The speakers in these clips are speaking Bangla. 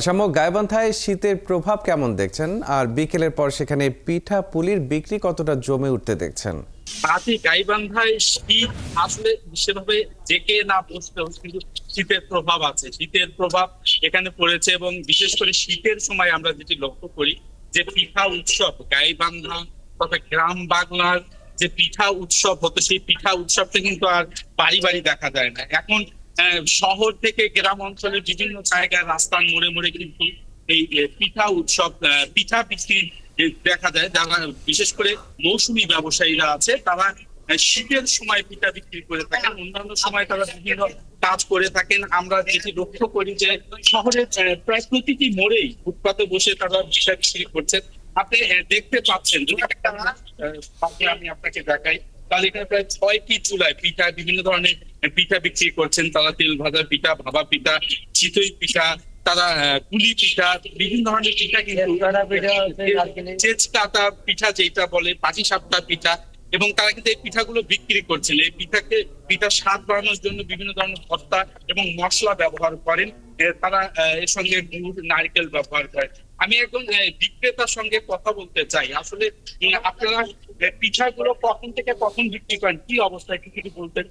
শাম্য, গাইবান্ধায় শীতের প্রভাব কেমন দেখছেন? আর বিকেলের পর সেখানে পিঠা পুলির বিক্রি কতটা জমে উঠতে দেখছেন? তাতে গাইবান্ধায় শীত আসলে সেভাবে জেকে না বসলেও কিন্তু শীতের প্রভাব আছে। শীতের প্রভাব এখানে পড়েছে এবং বিশেষ করে শীতের সময় আমরা যেটি লক্ষ্য করি যে পিঠা উৎসব গাইবান্ধা তথা গ্রাম বাংলার যে পিঠা উৎসব হতো সেই পিঠা উৎসবটা কিন্তু আর বাড়ি বাড়ি দেখা যায় না এখন। শহর থেকে গ্রাম অঞ্চলের বিভিন্ন জায়গায় রাস্তার মোড়ে মোড়ে কিন্তু এই পিঠা উৎসব পিঠা বিক্রি দেখা যায়। যারা বিশেষ করে মৌসুমী ব্যবসায়ীরা আছে তারা শীতের সময় পিঠা বিক্রি করে থাকেন, অন্যান্য সময় তারা বিভিন্ন কাজ করে থাকেন। আমরা যেটি লক্ষ্য করি যে শহরের প্রায় প্রতিটি মোড়েই ফুটপাতে বসে তারা পিঠা বিক্রি করছেন। আপনি দেখতে পাচ্ছেন যদি আমি আপনাকে দেখাই তাহলে এখানে প্রায় 6টি চুলায় পিঠা বিভিন্ন ধরনের পিঠা বিক্রি করছেন। তারা তেল ভাজা পিঠা, ভাপা পিঠা, চিতই পিঠা, তারা পুলি পিঠা, বিভিন্ন ধরনের পিঠা কিন্তু চেচকাটা পিঠা যেটা বলে, পাটিসাপটা পিঠা, এবং তারা কিন্তু এই পিঠাগুলো বিক্রি করছেন। এই পিঠার স্বাদ বাড়ানোর জন্য বিভিন্ন ধরনের ভর্তা এবং মশলা ব্যবহার করেন। তারা এর সঙ্গে গুড়, নারকেল ব্যবহার করেন। আমি একজন বিক্রেতার সঙ্গে কথা বলতে চাই। আসলে আপনারা পিঠাগুলো কখন থেকে কখন বিক্রি করেন, কি অবস্থায় কিছু বলতেন?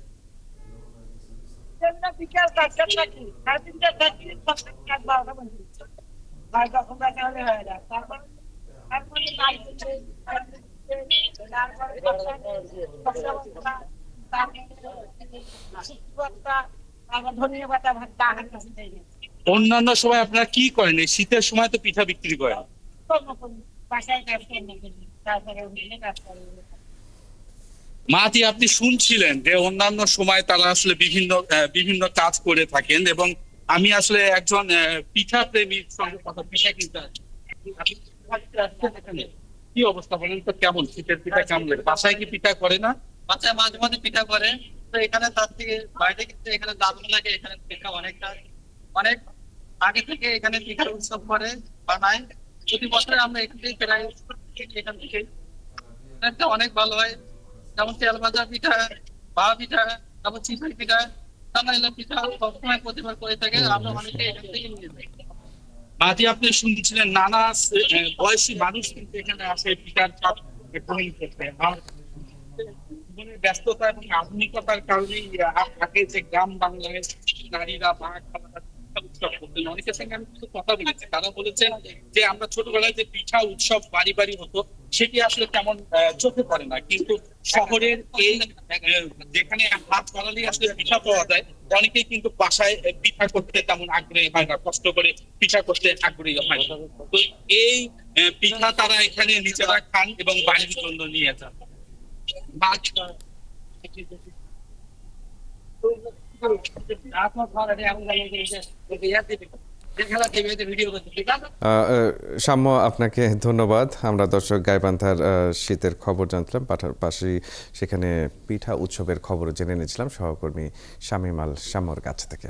বিকাল 4টা থাকি, 3:30 থাকি, 12টা পর্যন্ত। আর তখন দেখা হলে হয়ে যায়। তারপরে ধনিয়া পাতা ভাত অন্যান্য সময় আপনারা কি করেন? এই শীতের সময় তো পিঠা বিক্রি করেন। বাসায় কাজ করি, তারপরে কাজ করি। মাটি, আপনি শুনছিলেন যে অন্যান্য সময় তারা আসলে বিভিন্ন কাজ করে থাকেন, এবং আমি আসলে একজন পিঠা প্রেমীর সঙ্গে কথা, পিঠা কিনতে আসছি। কি অবস্থা বলেন তো, কেমন শীতের পিঠা কেমন লাগে? বাসায় কি পিঠা করে না? বাচ্চা মাঝে মাঝে পিঠা করে, তো এখানে তার থেকে বাইরে কিন্তু এখানে দারুণ লাগে। এখানে পিঠা অনেক আগে থেকে এখানে পিঠার উৎসব করে বানায়। প্রতি বছর আমরা এখান থেকে প্রায় এখান থেকে অনেক ভালো হয়। যেমন তেল ভাজা পিঠা, ভাপা পিঠা, তারপর চিতই পিঠা, টাঙ্গাইলের পিঠা সবসময় প্রতিবার করে থাকে। আমরা অনেকে এখান থেকে নিয়ে যাই। মাটি, আপনি শুনছিলেন নানা বয়সী মানুষ কিন্তু এখানে আসে পিঠার চাপ গ্রহণ করতে। আর জীবনের ব্যস্ততা এবং আধুনিকতার কারণেই আগে যে গ্রাম বাংলায় নারীরা মা খালারা পিঠা উৎসব করতেন, অনেকের সঙ্গে আমি কিছু কথা বলেছি। তারা বলেছেন যে আমরা ছোটবেলায় যে পিঠা উৎসব বাড়ি বাড়ি হতো সেটি আসলে তেমন চোখে পড়ে না, কিন্তু শহরের এই যেখানে হাত বাড়ালেই আসলে পিঠা পাওয়া যায়, অনেকেই কিন্তু বাসায় পিঠা করতে তেমন আগ্রহী হয় না, কষ্ট করে পিঠা করতে আগ্রহী হয় না। তো এই পিঠা তারা এখানে নিজেরা খান এবং বাড়ির জন্য নিয়ে যান। শাম্য, আপনাকে ধন্যবাদ। আমরা দর্শক গাইবান্ধার শীতের খবর জানতাম, পাশাপাশি সেখানে পিঠা উৎসবের খবরও জেনে নিয়েছিলাম সহকর্মী শামীম আল শাম্যর কাছ থেকে।